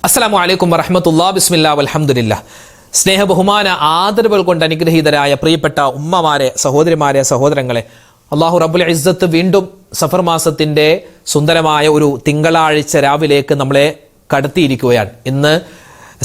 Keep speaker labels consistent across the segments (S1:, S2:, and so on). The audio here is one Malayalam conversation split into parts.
S1: അസ്സലാമു അലൈക്കും വറഹ്മത്തുള്ളാഹി ബിസ്മില്ലാഹി വൽഹംദുലില്ലാഹ്. സ്നേഹ ബഹുമാന ആദരവുകൾ കൊണ്ട് അനുഗ്രഹീതരായ പ്രിയപ്പെട്ട ഉമ്മമാരെ, സഹോദരിമാരെ, സഹോദരങ്ങളെ, അല്ലാഹു റബ്ബുൽ ഇസ്സത്ത് വീണ്ടും സഫർ മാസത്തിന്റെ സുന്ദരമായ ഒരു തിങ്കളാഴ്ച രാവിലേക്ക് നമ്മളെ കടത്തിയിരിക്കുകയാണ്. ഇന്ന്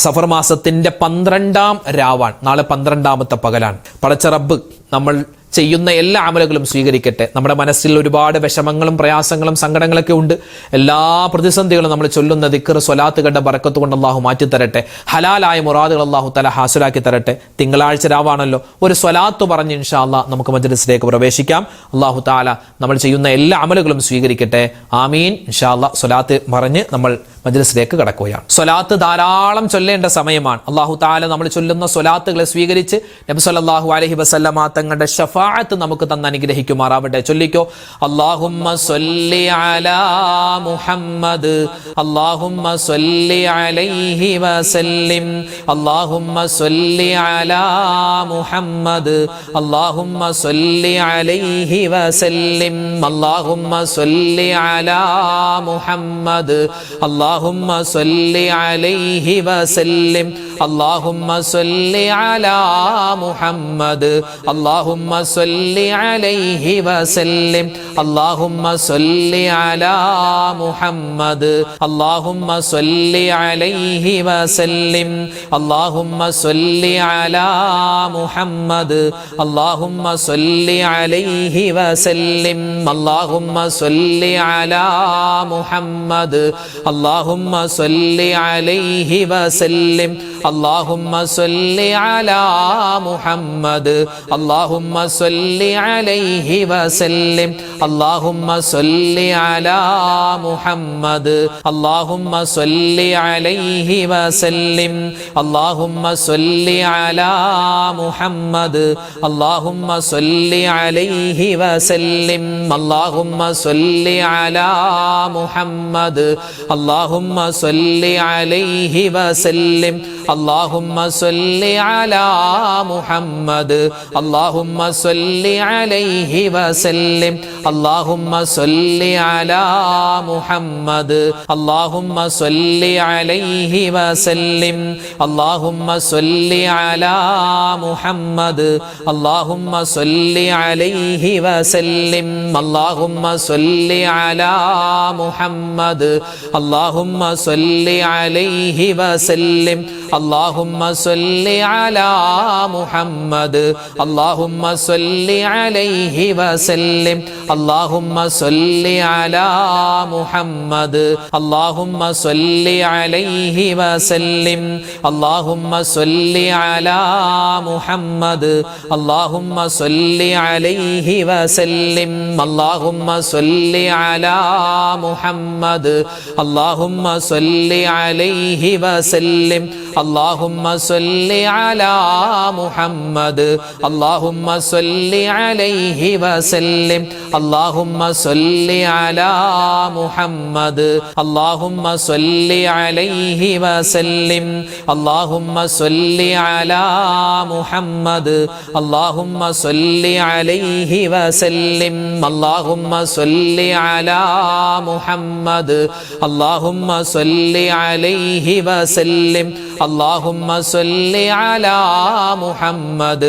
S1: സഫർ മാസത്തിന്റെ 12-ാം രാവാണ്. നാളെ 12-ാമത്തെ പകലാണ്. പടച്ച റബ്ബ് നമ്മൾ ചെയ്യുന്ന എല്ലാ അമലുകളും സ്വീകരിക്കട്ടെ. നമ്മുടെ മനസ്സിൽ ഒരുപാട് വിഷമങ്ങളും പ്രയാസങ്ങളും സങ്കടങ്ങളൊക്കെ ഉണ്ട്. എല്ലാ പ്രതിസന്ധികളും നമ്മൾ ചൊല്ലുന്ന ദിക്ർ, സ്വലാത്ത് കണ്ട ബറക്കത്ത് കൊണ്ട് അള്ളാഹു മാറ്റിത്തരട്ടെ. ഹലാലായ മുറാദുകൾ അള്ളാഹു തആല ഹാസിലാക്കി തരട്ടെ. തിങ്കളാഴ്ച രാവാണല്ലോ, ഒരു സ്വലാത്ത് പറഞ്ഞ് ഇൻഷാ അല്ലാഹ് നമുക്ക് മജ്ലിസിലേക്ക് പ്രവേശിക്കാം. അള്ളാഹു തആല നമ്മൾ ചെയ്യുന്ന എല്ലാ അമലുകളും സ്വീകരിക്കട്ടെ. ആമീൻ. ഇൻഷാ അല്ലാഹ് സ്വലാത്ത് പറഞ്ഞ് നമ്മൾ മജ്ലിസിലേക്ക് കടക്കുകയാണ്. സ്വലാത്ത് ധാരാളം ചൊല്ലേണ്ട സമയമാണ്. അള്ളാഹു തആല നമ്മൾ ചൊല്ലുന്ന സ്വലാത്തുകളെ സ്വീകരിച്ച് നബി സല്ലല്ലാഹു അലൈഹി വസല്ലമ തങ്ങളുടെ ഷഫാഅത്ത് നമുക്ക് തന്ന് അനുഗ്രഹിക്കുമാറാവട്ടെ. ചൊല്ലിക്കോ, അല്ലാഹുമ്മ സ്വല്ലി അലാ മുഹമ്മദ്, അല്ലാഹുമ്മ സ്വല്ലി അലൈഹി വസല്ലിം, അല്ലാഹുമ്മ സ്വല്ലി അലാ മുഹമ്മദ്, അല്ലാഹുമ്മ സ്വല്ലി അലൈഹി വസല്ലിം, അല്ലാഹുമ്മ സ്വല്ലി അലാ മുഹമ്മദ്, അല്ലാഹുമ്മ സ്വല്ലി അലൈഹി വസല്ലിം, അല്ലാഹുമ്മ സ്വല്ലി അലാ മുഹമ്മദ്, അല്ലാഹുമ്മ സ്വല്ലി അലൈഹി വസല്ലിം, അല്ലാഹുമ്മ സ്വല്ലി അലാ മുഹമ്മദ്, അല്ലാഹുമ്മ സ്വല്ലി അലൈഹി വസല്ലിം, അല്ലാഹുമ്മ സ്വല്ലി അലാ മുഹമ്മദ്, അല്ലാഹുമ്മ സ്വല്ലി അലൈഹി വസല്ലിം, അല്ലാഹുമ്മ സ്വല്ലി അലാ മുഹമ്മദ്, അല്ലാഹുമ്മ സ്വല്ലി അലൈഹി വസല്ലിം, അല്ലാഹുമ്മ സ്വല്ലി അലാ മുഹമ്മദ്, അല്ലാഹുമ്മ സ്വല്ലി അലൈഹി വസല്ലിം, അല്ലാഹുമ്മ സ്വല്ലി അലാ മുഹമ്മദ്, അല്ലാഹുമ്മ സ്വല്ലി അലൈഹി വസല്ലിം, അല്ലാഹുമ്മ സ്വല്ലി അലാ മുഹമ്മദ്, അല്ലാഹുമ്മ സ്വല്ലി അലൈഹി വസല്ലിം, അല്ലാഹുമ്മ സ്വല്ലി അലാ മുഹമ്മദ്, അല്ലാഹുമ്മ സ്വല്ലി അലൈഹി വസല്ലിം, അല്ലാഹുമ്മ സ്വല്ലി അലാ മുഹമ്മദ്, അല്ലാഹുമ്മ സ്വല്ലി അലൈഹി വസല്ലിം, അല്ലാഹുമ്മ സ്വല്ലി അലാ മുഹമ്മദ്, അല്ലാഹുമ്മ സ്വല്ലി അലൈഹി വസല്ലിം, അല്ലാഹുമ്മ സ്വല്ലി അലാ മുഹമ്മദ്, അല്ലാഹുമ്മ സ്വല്ലി അലൈഹി വസല്ലിം, അല്ലാഹുമ്മ സ്വല്ലി അലാ മുഹമ്മദ്, അല്ലാഹുമ്മ സ്വല്ലി അലൈഹി വസല്ലിം, അല്ലാഹുമ്മ സ്വല്ലി അലാ മുഹമ്മദ്, അല്ലാഹുമ്മ സ്വല്ലി അലൈഹി വസല്ലിം, അല്ലാഹുമ്മ സ്വല്ലി അലാ മുഹമ്മദ്, അല്ലാഹുമ്മ സ്വല്ലി അലൈഹി വസല്ലിം, അല്ലാഹുമ്മ സ്വല്ലി അലാ മുഹമ്മദ്, അല്ലാഹുമ്മ സ്വല്ലി അലൈഹി വസല്ലിം, അല്ലാഹുമ്മ സ്വല്ലി അലാ മുഹമ്മദ്, അല്ലാഹുമ്മ സ്വല്ലി അലൈഹി വസല്ലിം, അല്ലാഹുമ്മ സ്വല്ലി അലാ മുഹമ്മദ്, അല്ലാഹുമ്മ സ്വല്ലി അലൈഹി വസല്ലിം, അല്ലാഹുമ്മ സ്വല്ലി അലാ മുഹമ്മദ്, അല്ലാഹുമ്മ സ്വല്ലി അലൈഹി വസല്ലിം, അല്ലാഹുമ്മ സ്വല്ലി അലാ മുഹമ്മദ്, അല്ലാഹുമ്മ സ്വല്ലി അലൈഹി വസല്ലിം, അല്ലാഹുമ്മ സ്വല്ലി അലാ മുഹമ്മദ്, അല്ലാഹുമ്മ സ്വല്ലി അലൈഹി വസല്ലിം, അല്ലാഹുമ്മ സ്വല്ലി അലാ മുഹമ്മദ്,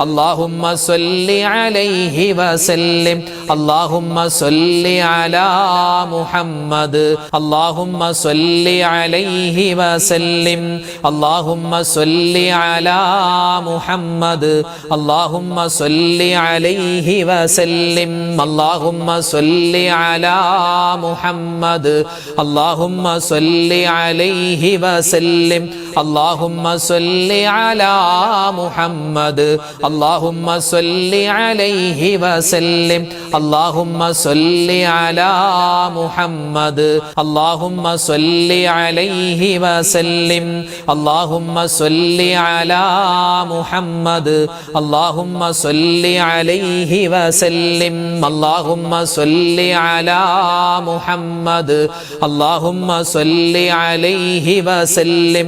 S1: അല്ലാഹുമ്മ സ്വല്ലി അലൈഹി വസല്ലിം, അല്ലാഹുമ്മ സ്വല്ലി അലാ മുഹമ്മദ്, അല്ലാഹുമ്മ സ്വല്ലി അലൈഹി വസല്ലിം, അല്ലാഹുമ്മ സ്വല്ലി അലാ മുഹമ്മദ്, അല്ലാഹുമ്മ സ്വല്ലി അലൈഹി വസല്ലിം, അല്ലാഹുമ്മ സ്വല്ലി അലാ മുഹമ്മദ്, അല്ലാഹുമ്മ സ്വല്ലി അലൈഹി വസല്ലിം, അല്ലാഹുമ്മ സ്വല്ലി അലാ മുഹമ്മദ്, അല്ലാഹുമ്മ സ്വല്ലി അലൈഹി വസല്ലിം, അല്ലാഹുമ്മ സ്വല്ലി അലാ മുഹമ്മദ്, അല്ലാഹുമ്മ സ്വല്ലി അലൈഹി വസല്ലിം, അല്ലാഹുമ്മ സ്വല്ലി അലാ മുഹമ്മദ്, അല്ലാഹുമ്മ സ്വല്ലി അലൈഹി വസല്ലിം, അല്ലാഹുമ്മ സ്വല്ലി അലാ മുഹമ്മദ്, അല്ലാഹുമ്മ സ്വല്ലി അലൈഹി വസല്ലിം,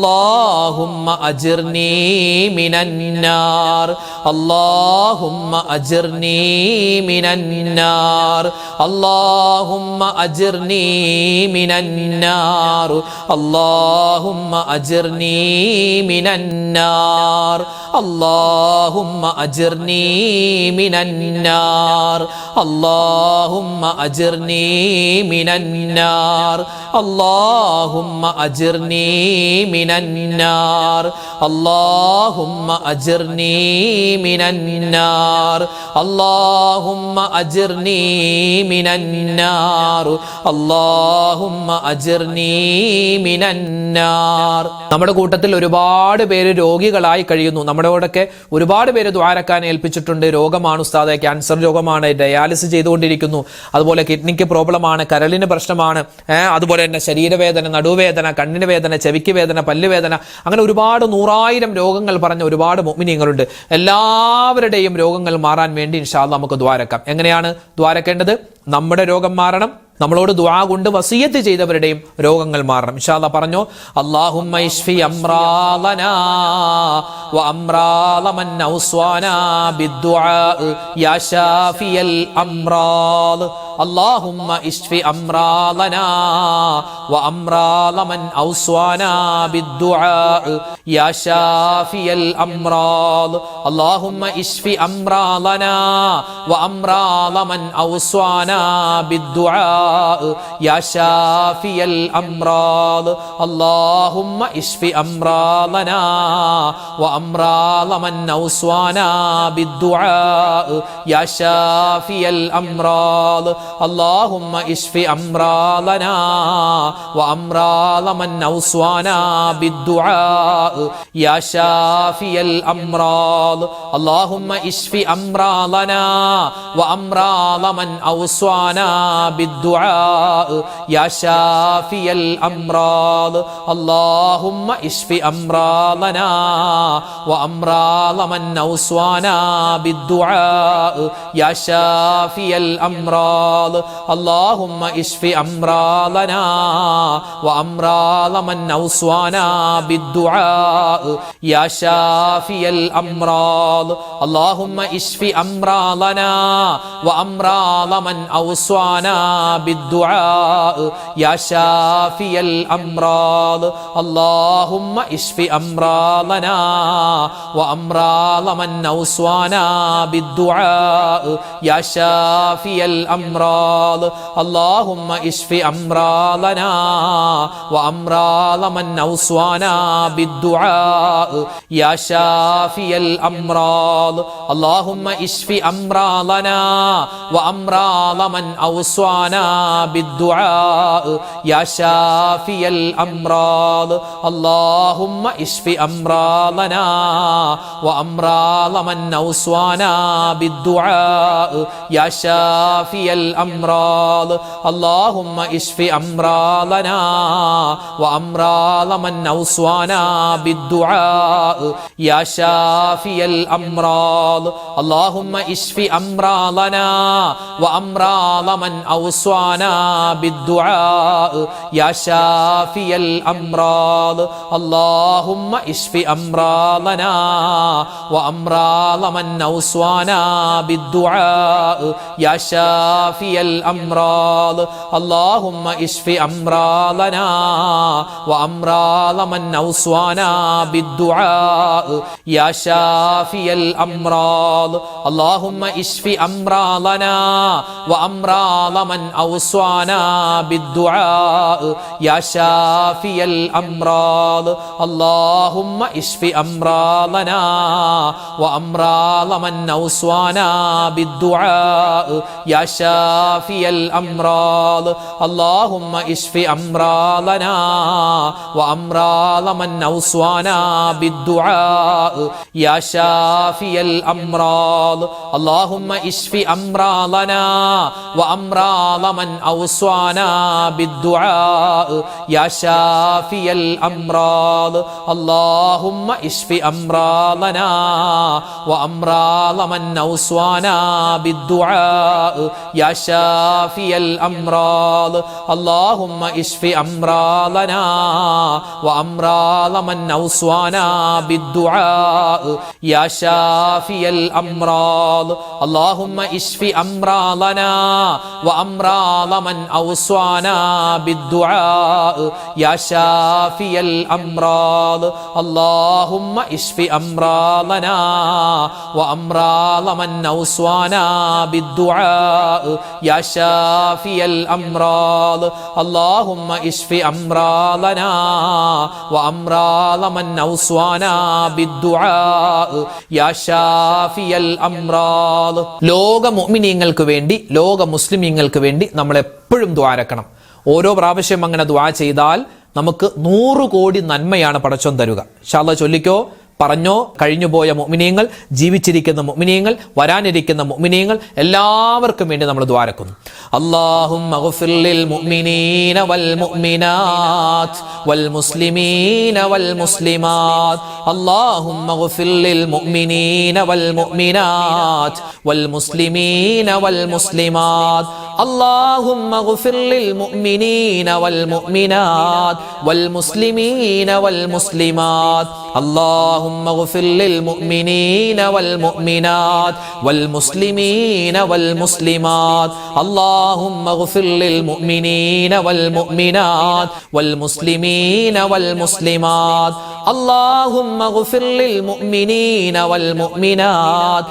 S1: اللهم أجرني من النار اللهم أجرني من النار اللهم أجرني من النار اللهم أجرني من النار اللهم أجرني من النار اللهم أجرني من النار اللهم أجرني من النار اللهم أجرني من النار اللهم أجرني من النار اللهم أجرني من النار. നമ്മുടെ കൂട്ടത്തിൽ ഒരുപാട് പേര് രോഗികളായി കഴിയുന്നു. നമ്മുടെ കൂടെയൊക്കെ ഒരുപാട് പേര് ദുആരക്കാൻ ഏൽപ്പിച്ചിട്ടുണ്ട്. രോഗമാണ് ഉസ്താദെ, ക്യാൻസർ രോഗമാണ്, ഡയാലിസിസ് ചെയ്തുകൊണ്ടിരിക്കുന്നു, അതുപോലെ കിഡ്നിക്ക് പ്രോബ്ലമാണ്, കരളിന് പ്രശ്നമാണ്, അതുപോലെ തന്നെ ശരീരവേദന, നടുവേദന, കണ്ണിന് വേദന, ചെവിക്ക് വേദന, പല്ലുവേദന, അങ്ങനെ ഒരുപാട് 100,000 രോഗങ്ങൾ പറഞ്ഞ ഒരുപാട് മുഅ്മിനീങ്ങളുണ്ട്. എല്ലാവരുടെയും രോഗങ്ങൾ മാറാൻ വേണ്ടി ഇൻഷാ അല്ലാഹ് നമുക്ക് ദുആരക്കാം. എങ്ങനെയാണ് ദുആരക്കേണ്ടത്? നമ്മുടെ രോഗം മാറണം, നമ്മളോട് ദുആ കൊണ്ട് വസിയത്ത് ചെയ്തവരുടെയും രോഗങ്ങൾ മാറണം. ഇൻഷാ അല്ലാഹ് പറഞ്ഞോ, അല്ലാഹുമ്മ ഇശ്ഫി അംറാലനാ വ അംറാല മൻ ഔസ്വാനാ ബിദ്ദുആ യാ ശാഫിയൽ അംറാൽ. اللهم اشف أمراضنا وأمراض من أوصانا بالدعاء يا شافي الأمراض. اللهم اشف أمراضنا وأمراض من أوصانا بالدعاء يا شافي الأمراض. اللهم اشف أمراضنا وأمراض من أوصانا بالدعاء يا شافي الأمراض. اللهم اشف أمراضنا وأمراض من أوصانا بالدعاء يا شافي الأمراض. اللهم اشف أمراضنا وأمراض من أوصانا بالدعاء يا شافي الأمراض. اللهم اشف أمراضنا وأمراض من أوصانا بالدعاء يا شافي الأمراض. اللهم اشف أمراضنا وأمراض من أوصانا بالدعاء يا شافي الأمراض. اللهم اشف أمراضنا وأمراض من أوصانا بالدعاء يا شافي الأمراض. اللهم اشف أمراضنا وأمراض من أوصانا بالدعاء يا شافي الأمراض. اللهم اشف أمراضنا وأمراض من أوصانا بالدعاء يا شافي الأمراض. اللهم اشف أمراضنا وأمراض من أوصانا بالدعاء يا شافي الأمراض. اللهم اشف أمراضنا وأمراض من أوصانا بالدعاء يا شافي الأمراض. اللهم اشف أمراضنا وأمراض من أوصانا بالدعاء يا شافي الأمراض. اللهم اشف أمراضنا وأمراض من أوصانا بالدعاء يا شافي الأمراض. اللهم اشف أمراضنا وأمراض من أوصانا بالدعاء يا شافي الأمراض. اللهم اشف أمراضنا وأمراض من أوصانا بالدعاء يا شافي الأمراض. اللهم اشف أمراضنا وأمراض من أوصانا بالدعاء يا شافي الأمراض. اللهم اشف أمراضنا وأمراض من أوصانا بالدعاء يا شافي الأمراض. اللهم اشف أمراضنا وأمراض من أوصانا بالدعاء يا شافي الأمراض. اللهم اشف أمراضنا وأمراض من أوصانا بالدعاء يا شافي الأمراض اللهم اشف أمراضنا وأمراض من أوصانا بالدعاء يا شافي الأمراض اللهم اشف أمراضنا وأمراض من أوصانا بالدعاء يا شافي الأمراض اللهم اشف أمراضنا وأمراض من أوصانا بالدعاء يا شافي الأمراض اللهم اشف أمراضنا وأمراض من أوصانا بالدعاء يا شافي الأمراض اللهم اشف أمراضنا وأمراض من أوصانا بالدعاء يا شافي الأمراض ലോക മുഅ്മിനീങ്ങൾക്ക് വേണ്ടി ലോക മുസ്ലിമീങ്ങൾക്ക് വേണ്ടി നമ്മൾ എപ്പോഴും ദുആരക്കണം. ഓരോ പ്രാവശ്യം അങ്ങനെ ദുആ ചെയ്താൽ നമുക്ക് 100 കോടി നന്മയാണ് പടച്ചോൻ തരുക. ഇൻഷാ അല്ലാഹ് ചൊല്ലിക്കോ, പറഞ്ഞോ. കഴിഞ്ഞുപോയ മുഅ്മിനീങ്ങൾ, ജീവിച്ചിരിക്കുന്ന മുഅ്മിനീങ്ങൾ, വരാനിരിക്കുന്ന മുഅ്മിനീങ്ങൾ എല്ലാവർക്കും വേണ്ടി നമ്മൾ ദുആരക്കുന്നു. അല്ലാഹുമ്മഗ്ഫിർ ലിൽ മുഅ്മിനീന വൽ മുഅ്മിനാത്ത് വൽ മുസ്ലിമീന വൽ മുസ്ലിമാത്ത് അല്ലാഹുമ്മഗ്ഫിർ ലിൽ മുഅ്മിനീന വൽ മുഅ്മിനാത്ത് വൽ മുസ്ലിമീന വൽ മുസ്ലിമാത്ത് അല്ലാഹുമ്മഗ്ഫിർ ലിൽ മുഅ്മിനീന വൽ മുഅ്മിനാത്ത് വൽ മുസ്ലിമീന വൽ മുസ്ലിമാത്ത് اللهم اغفر للمؤمنين والمؤمنات والمسلمين والمسلمات اللهم اغفر للمؤمنين والمؤمنات والمسلمين والمسلمات اللهم اغفر للمؤمنين والمؤمنات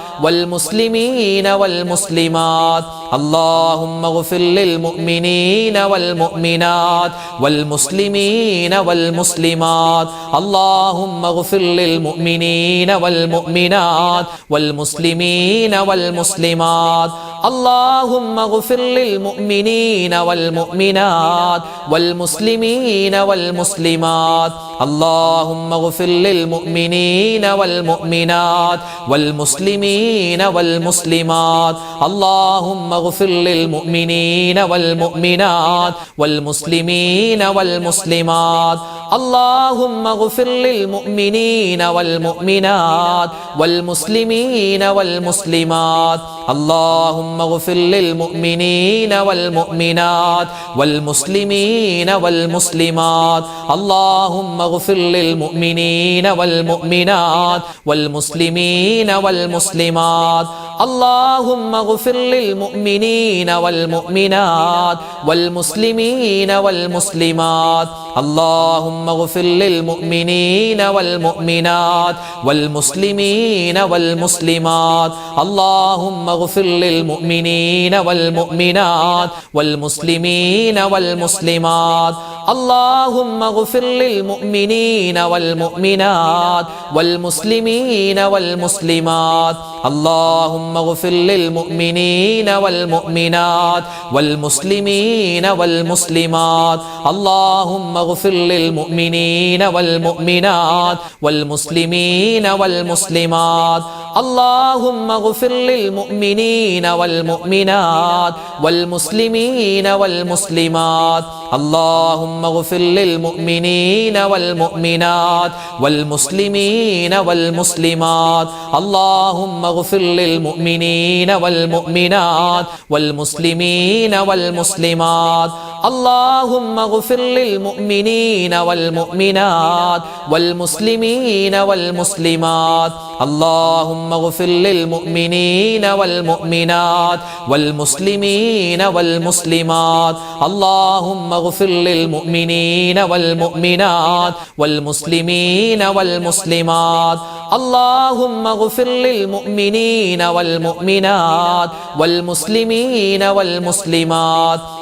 S1: والمسلمين والمسلمات اللهم اغفر للمؤمنين والمؤمنات والمسلمين والمسلمات اللهم اغفر للمؤمنين والمؤمنات والمسلمين والمسلمات اللهم اغفر للمؤمنين والمؤمنات والمسلمين والمسلمات اللهم اغفر للمؤمنين والمؤمنات والمسلمين والمسلمات اللهم اغفر للمؤمنين والمؤمنات والمسلمين والمسلمات اللهم اغفر للمؤمنين والمؤمنات والمسلمين والمسلمات اللهم اغفر للمؤمنين والمؤمنات والمسلمين والمسلمات اللهم اغفر للمؤمنين والمؤمنات والمسلمين والمسلمات اللهم اغفر للمؤمنين والمؤمنات والمسلمين والمسلمات اللهم اغفر للمؤمنين والمؤمنات والمسلمين والمسلمات اللهم اغفر للمؤمنين والمؤمنات والمسلمين والمسلمات اللهم اغفر للمؤمنين والمؤمنات والمسلمين والمسلمات اللهم اغفر للمؤمنين والمؤمنات والمسلمين والمسلمات اللهم اغفر للمؤمنين والمؤمنات والمسلمين والمسلمات اللهم اغفر للمؤمنين والمؤمنات والمسلمين والمسلمات اللهم اغفر للمؤمنين والمؤمنات والمسلمين والمسلمات اللهم اغفر للمؤمنين والمؤمنات والمسلمين والمسلمات اللهم اغفر للمؤمنين والمؤمنات والمسلمين والمسلمات اللهم اغفر للمؤمنين والمؤمنات والمسلمين والمسلمات اللهم اغفر للمؤمنين والمؤمنات والمسلمين والمسلمات اللهم اغفر للمؤمنين والمؤمنات والمسلمين والمسلمات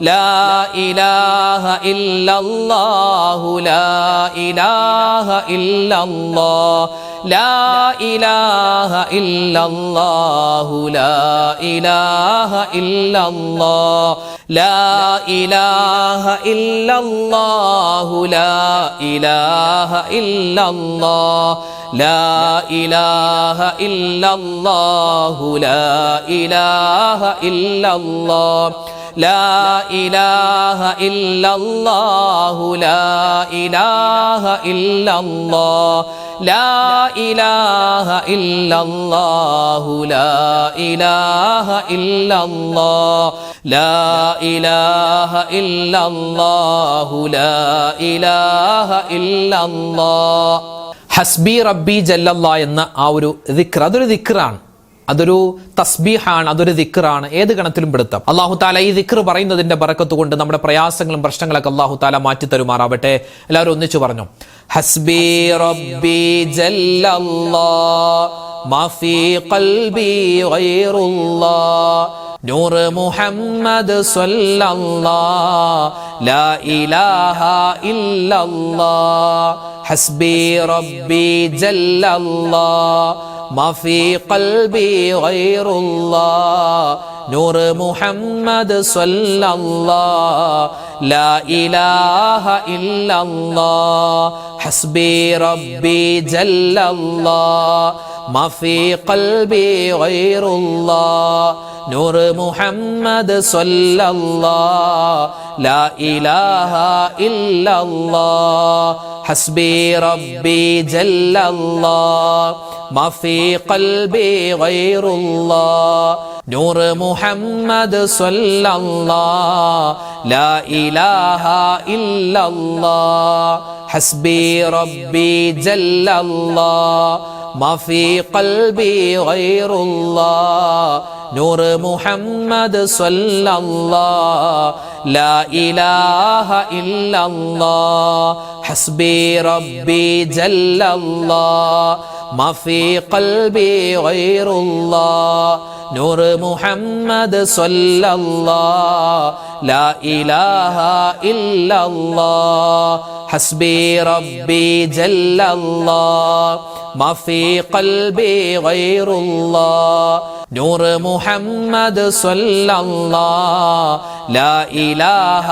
S1: ലാ ഇലാഹ ഇല്ലല്ലാഹു ലാ ഇലാഹ ഇല്ലല്ലാഹ് ലാ ഇലാഹ ഇല്ലല്ലാഹു ലാ ഇലാഹ ഇല്ലല്ലാഹ് ലാ ഇലാഹ ഇല്ലല്ലാഹു ലാ ഇലാഹ ഇല്ലല്ലാഹ് ലാ ഇലാഹ ഇല്ലല്ലാഹു ലാ ഇലാഹ ഇല്ലല്ലാഹ് ലാ ഇലാഹ ഇല്ലല്ലാഹു ലാ ഇലാഹ ഇല്ലല്ലാഹ് ലാ ഇലാഹ ഇല്ലല്ലാഹു ലാ ഇലാഹ ഇല്ലല്ലാഹ് ലാ ഇലാഹ ഇല്ലല്ലാഹു ലാ ഇലാഹ ഇല്ലല്ലാഹ്. ഹസ്ബി റബ്ബി ജല്ലല്ലാ എന്ന ആ ഒരു ദിക്ർ, അതൊരു ദിക്റാണ്, അതൊരു തസ്ബീഹാണ്, അതൊരു ദിക്റാണ്. ഏത് ഗണത്തിലും പെടുത്താം. അല്ലാഹു തആല ഈ ദിക്ർ പറയുന്നതിന്റെ ബറക്കത്ത് കൊണ്ട് നമ്മുടെ പ്രയാസങ്ങളും പ്രശ്നങ്ങളൊക്കെ അല്ലാഹു തആല മാറ്റി തരുമാറാവട്ടെ. എല്ലാവരും ഒന്നിച്ചു പറഞ്ഞു, ഹസ്ബി റബ്ബി ജല്ലല്ലാഹ് മാ ഫീ ഖൽബി ഗൈറുല്ലാഹ് നൂർ മുഹമ്മദ് സ്വല്ലല്ലാഹ് ലാ ഇലാഹ ഇല്ലല്ലാഹ് ഹസ്ബി റബ്ബി ജല്ലല്ലാഹ് മാ ഫീ ഖൽബി ഗൈറുല്ലാഹ് നൂർ മുഹമ്മദ് സ്വല്ലല്ലാഹ് ലാ ഇലാഹ ഇല്ലല്ലാഹ് ഹസ്ബി റബ്ബി ജല്ലല്ലാഹ് മാ ഫീ ഖൽബി ഗൈറുല്ലാഹ് നൂർ മുഹമ്മദ് സ്വല്ലല്ലാഹ് ലാ ഇലാഹ ഇല്ലല്ലാഹ് ഹസ്ബി റബ്ബി ജല്ലല്ലാഹ് മാ ഫീ ഖൽബി ഗൈറുല്ലാഹ് നൂർ മുഹമ്മദ് സ്വല്ലല്ലാഹ് ലാ ഇലാഹ ഇല്ലല്ലാഹ് ഹസ്ബി റബ്ബി ജല്ലല്ലാഹ് മാ ഫീ ഖൽബി ഗൈറുല്ലാഹ് നൂർ മുഹമ്മദ് സ്വല്ലല്ലാഹ് ലാ ഇലാഹ ഇല്ലല്ലാഹ് ഹസ്ബി റബ്ബി ജല്ലല്ലാഹ് മാ ഫീ ഖൽബി ഗൈറുല്ലാഹ് നൂർ മുഹമ്മദ് സ്വല്ലല്ലാഹ് ലാ ഇലാഹ ഇല്ലല്ലാഹ് ഹസ്ബി റബ്ബി ജല്ലല്ലാഹ് മാ ഫീ ഖൽബി ഗൈറുല്ലാഹ് നൂർ മുഹമ്മദ് സ്വല്ലല്ലാഹ് ലാ ഇലാഹ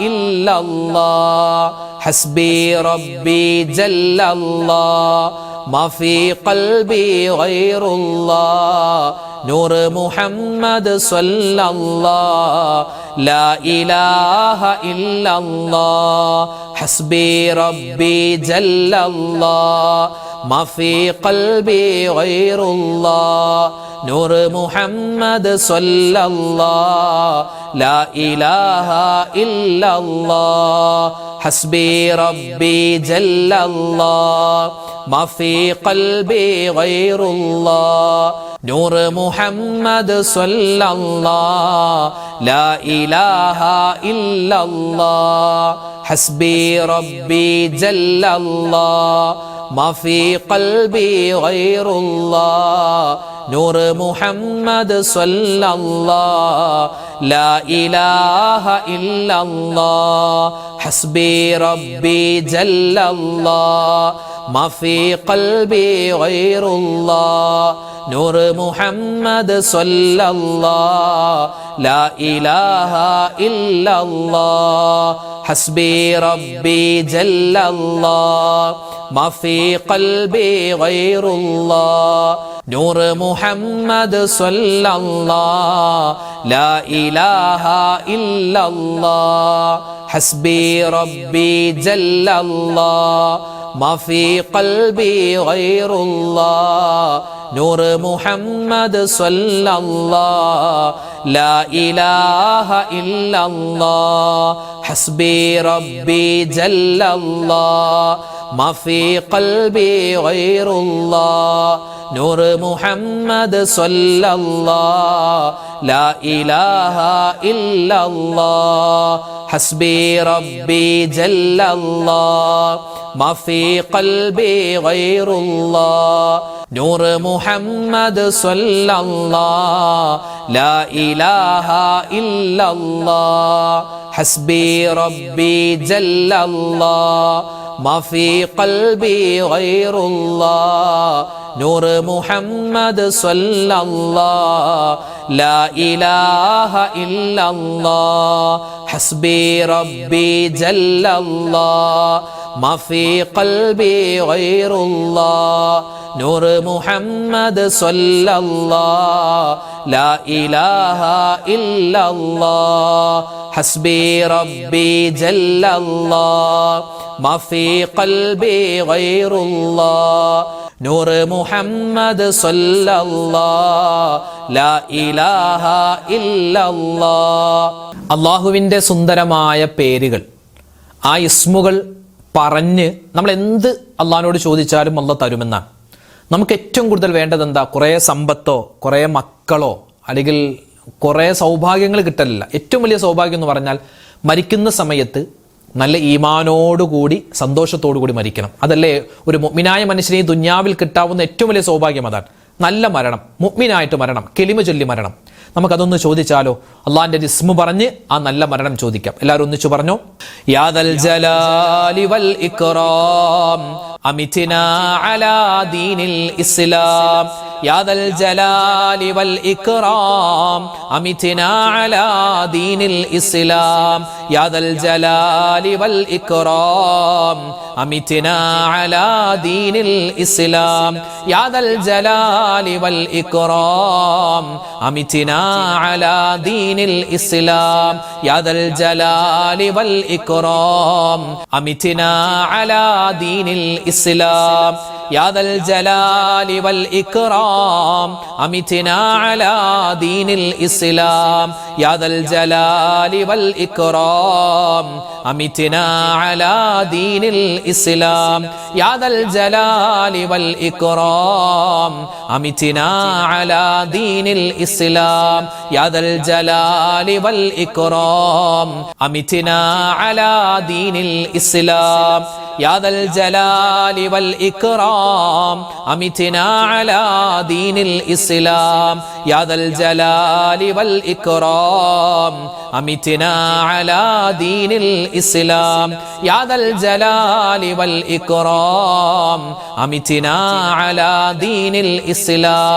S1: ഇല്ലല്ലാഹ് ഹസ്ബി റബ്ബി ജല്ലല്ലാഹ് മാ ഫീ ഖൽബി ഗൈറുല്ലാഹ് നൂർ മുഹമ്മദ് സ്വല്ലല്ലാഹ് ലാ ഇലാഹ ഇല്ലല്ലാഹ് ഹസ്ബി റബ്ബി ജല്ലല്ലാഹ് മാ ഫീ ഖൽബി ഗൈറുല്ലാഹ് നൂർ മുഹമ്മദ് സ്വല്ലല്ലാഹ് ലാ ഇലാഹ ഇല്ലല്ലാഹ് ഹസ്ബി റബ്ബി ജല്ലല്ലാഹ് മാ ഫീ ഖൽബി ഗൈറുല്ലാഹ് നൂർ മുഹമ്മദ് സ്വല്ലല്ലാഹ് ലാ ഇലാഹ ഇല്ലല്ലാഹ് ഹസ്ബി റബ്ബി ജല്ലല്ലാഹ് മാ ഫീ ഖൽബി ഗൈറുല്ലാഹ് നൂർ മുഹമ്മദ് സ്വല്ലല്ലാഹ് ലാ ഇലാഹ ഇല്ലല്ലാഹ് ഹസ്ബി റബ്ബി ജല്ലല്ലാഹ് മാ ഫീ ഖൽബി ഗൈറുല്ലാഹ് നൂർ മുഹമ്മദ് സ്വല്ലല്ലാഹ് ലാ ഇലാഹ ഇല്ലല്ലാഹ് ഹസ്ബി റബ്ബി ജല്ലല്ലാഹ് മാ ഫീ ഖൽബി ഗൈറുല്ലാഹ് നൂർ മുഹമ്മദ് സ്വല്ലല്ലാഹ് ലാ ഇലാഹ ഇല്ലല്ലാഹ് ഹസ്ബി റബ്ബി ജല്ലല്ലാഹ് മാ ഫീ ഖൽബി ഗൈറുല്ലാഹ് നൂർ മുഹമ്മദ് സ്വല്ലല്ലാഹ് ലാ ഇലാഹ ഇല്ലല്ലാഹ് ഹസ്ബി റബ്ബി ജല്ലല്ലാഹ് ما في قلبي غير الله نور محمد صلى الله لا إله إلا الله حسبي ربي جل الله ما في قلبي غير الله نور محمد صلى الله لا إله إلا الله حسبي ربي جل الله ما في قلبي غير الله نور محمد صلى الله لا إله إلا الله حسبي ربي جل الله ما في قلبي غير الله نور محمد صلى الله لا إله إلا الله حسبي ربي جل الله ما في قلبي غير الله نور محمد صلى الله لا إله إلا الله അള്ളാഹുവിൻ്റെ സുന്ദരമായ പേരുകൾ, ആ ഇസ്മുകൾ പറഞ്ഞ് നമ്മൾ എന്ത് അള്ളാഹിനോട് ചോദിച്ചാലും അള്ളാഹ് തരുമെന്നാണ്. നമുക്ക് ഏറ്റവും കൂടുതൽ വേണ്ടത് എന്താ? കുറേ സമ്പത്തോ കുറേ മക്കളോ അല്ലെങ്കിൽ കുറേ സൗഭാഗ്യങ്ങൾ കിട്ടലില്ല. ഏറ്റവും വലിയ സൗഭാഗ്യം എന്ന് പറഞ്ഞാൽ മരിക്കുന്ന സമയത്ത് നല്ല ഈമാനോടുകൂടി സന്തോഷത്തോടു കൂടി മരിക്കണം. അതല്ലേ ഒരു മുഅ്മിനായ മനുഷ്യനെ ഈ ദുന്യാവിൽ കിട്ടാവുന്ന ഏറ്റവും വലിയ സൗഭാഗ്യം അതാണ്. നല്ല മരണം, മുഅ്മിനായിട്ട് മരണം, കെലിമ ചൊല്ലി മരണം. നമുക്കതൊന്ന് ചോദിച്ചാലോ? അള്ളാഹിന്റെ ഇസ്മു പറഞ്ഞ് ആ നല്ല മരണം ചോദിക്കാം. എല്ലാവരും ഒന്നിച്ചു പറഞ്ഞോ. യാ ദൽ ജലാലി വൽ ഇക്റാം അമിത്നാ അലാ ദീനിൽ ഇസ്ലാം യാ ദൽ ജലാലി വൽ ഇക്റാം അമിത്നാ അലാ ദീനിൽ ഇസ്ലാം യാ ദൽ ജലാലി വൽ ഇക്റാം അമിത്നാ അലാ ദീനിൽ ഇസ്ലാം യാ ദൽ ജലാലി വൽ ഇക്റാം അമിത്നാ അലാ ദീനിൽ ഇസ്ലാം യാ ദൽ ജലാലി വൽ ഇക്റാം അമിത്നാ അലാ ദീനിൽ ഇസ്ലാം യാ ദൽ ജലാലി വൽ ഇക്റാം അമിത്നാ അലാ ദീനിൽ ഇസ്ലാം യാ ദൽ ജലാലി വൽ ഇക്റാം അമിത്നാ അലാ ദീനിൽ ഇസ്ലാം യാ ദൽ ജലാലി വൽ ഇക്റാം അമിത്നാ അലാ ദീനിൽ ഇസ്ലാം യാ ദൽ ജലാലി വൽ ഇക്റാം അമിത്നാ അലാ ദീനിൽ ഇസ്ലാം യാ ദൽ ജലാലി വൽ ഇക്റാം അമിത്നാ അലാ ദീനിൽ ഇസ്ലാം യാ ദൽ ജലാലി വൽ ഇക്റാം അമിത്നാ അലാ ദീനിൽ ഇസ്ലാം യാ ദൽ ജലാലി വൽ ഇക്റാം അമിത്നാ അലാ ദീനിൽ ഇസ്ലാം യാ ദൽ ജലാലി വൽ ഇക്റാം അമിത്നാ അലാ ദീനിൽ ഇസ്ലാം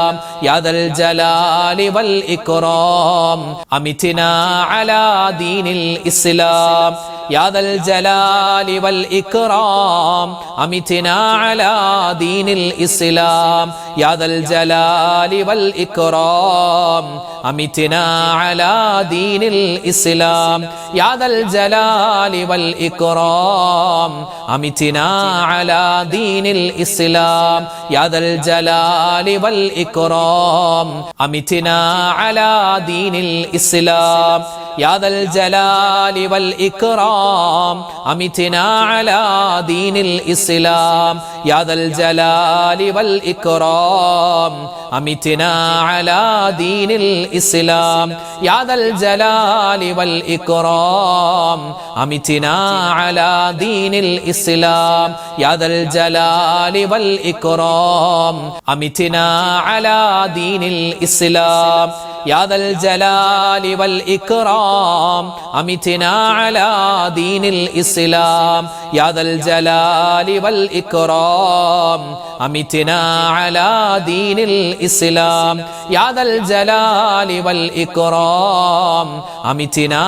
S1: യാ ദൽ ജലാലി വൽ ഇക്റാം അമിത്നാ അലാ ദീനിൽ ഇസ്ലാം യാ ദൽ ജലാലി വൽ ഇക്റാം അമിത്നാ അലാ ദീനിൽ ഇസ്ലാം യാ ദൽ ജലാലി വൽ ഇക്റാം അമിത്നാ അലാ ദീനിൽ ഇസ്ലാം യാ ദൽ ജലാലി വൽ ഇക്റാം അമിത്നാ അലാ ദീനിൽ ഇസ്ലാം യാ ദൽ ജലാലി വൽ ഇക്റാം അമിത്നാ അലാ ദീനിൽ ഇസ്ലാം യാ ദൽ ജലാലി വൽ ഇക്റാം അമിത്നാ അലാ ദീനിൽ ഇസ്ലാം യാ ദൽ ജലാലി വൽ ഇക്റാം അമിത്നാ അലാ ദീനിൽ ഇസ്ലാം യാ ദൽ ജലാലി വൽ ഇക്റാം അമിത്നാ അലാ ദീനിൽ ഇസ്ലാം യാ ദൽ ജലാലി വൽ ഇക്റാം അമിത്നാ അലാ ദീനിൽ ഇസ്ലാം യാ ദൽ ജലാലി വൽ ഇക്റാം അമിത്നാ അലാ ദീനിൽ ഇസ്ലാം യാ ദൽ ജലാലി വൽ ഇക്റാം അമിത്നാ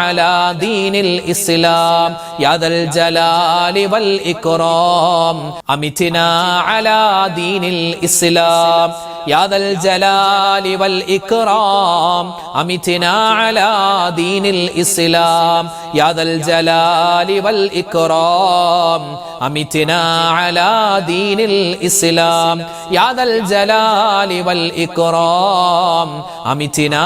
S1: അലാ ദീനിൽ ഇസ്ലാം യാ ദൽ ജലാലി വൽ ഇക്റാം അമിത്നാ അലാ ദീനിൽ ഇസ്ലാം യാ ദൽ ജലാലി വൽ ഇക്റാം അമിത്നാ അലാ ദീനിൽ ഇസ്ലാം യാ ദൽ ജലാലി വൽ ഇക്റാം അമിത്നാ അലാ ദീനിൽ ഇസ്ലാം യാ ദൽ ജലാലി വൽ ഇക്റാം അമിത്നാ